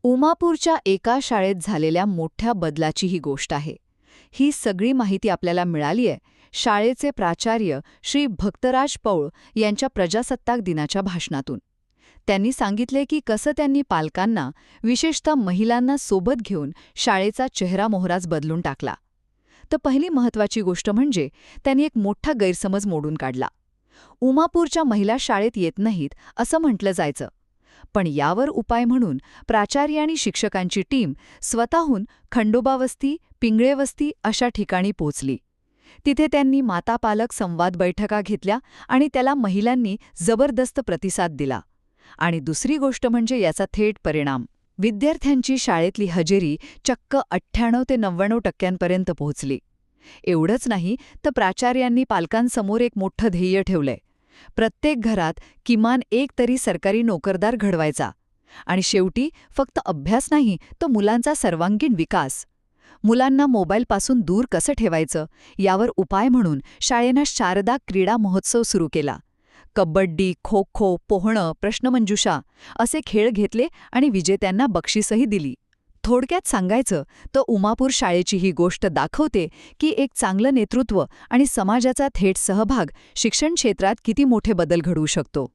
उमापूरच्या एका शाळेत झालेल्या मोठ्या बदलाची ही गोष्ट आहे. ही सगळी माहिती आपल्याला मिळालीय शाळेचे प्राचार्य श्री भक्तराज पौळ यांच्या प्रजासत्ताक दिनाच्या भाषणातून. त्यांनी सांगितले की कसं त्यांनी पालकांना, विशेषतः महिलांना सोबत घेऊन शाळेचा चेहरामोहराच बदलून टाकला. तर पहिली महत्त्वाची गोष्ट म्हणजे त्यांनी एक मोठा गैरसमज मोडून काढला. उमापूरच्या महिला शाळेत येत नाहीत असं म्हटलं जायचं. पण यावर उपाय म्हणून प्राचार्य आणि शिक्षकांची टीम स्वतःहून खंडोबावस्ती, पिंगळेवस्ती अशा ठिकाणी पोचली. तिथे त्यांनी माता-पालक संवाद बैठका घेतल्या आणि त्याला महिलांनी जबरदस्त प्रतिसाद दिला. आणि दुसरी गोष्ट म्हणजे याचा थेट परिणाम. विद्यार्थ्यांची शाळेतली हजेरी चक्क 98 ते 99% पोहोचली. एवढंच नाही तर प्राचार्यांनी पालकांसमोर एक मोठं ध्येय ठेवलंय. प्रत्येक घरात किमान एक तरी सरकारी नोकरदार घडवायचा. आणि शेवटी फक्त अभ्यास नाही तर मुलांचा सर्वांगीण विकास. मुलांना मोबाईलपासून दूर कसं ठेवायचं यावर उपाय म्हणून शाळेनं शारदा क्रीडा महोत्सव सुरू केला. कबड्डी, खो खो, पोहणं, प्रश्नमंजुषा असे खेळ घेतले आणि विजेत्यांना बक्षीसही दिली. थोडक्यात सांगायचं तर उमापूर शाळेची ही गोष्ट दाखवते की एक चांगलं नेतृत्व आणि समाजाचा थेट सहभाग शिक्षण क्षेत्रात किती मोठे बदल घडवू शकतो.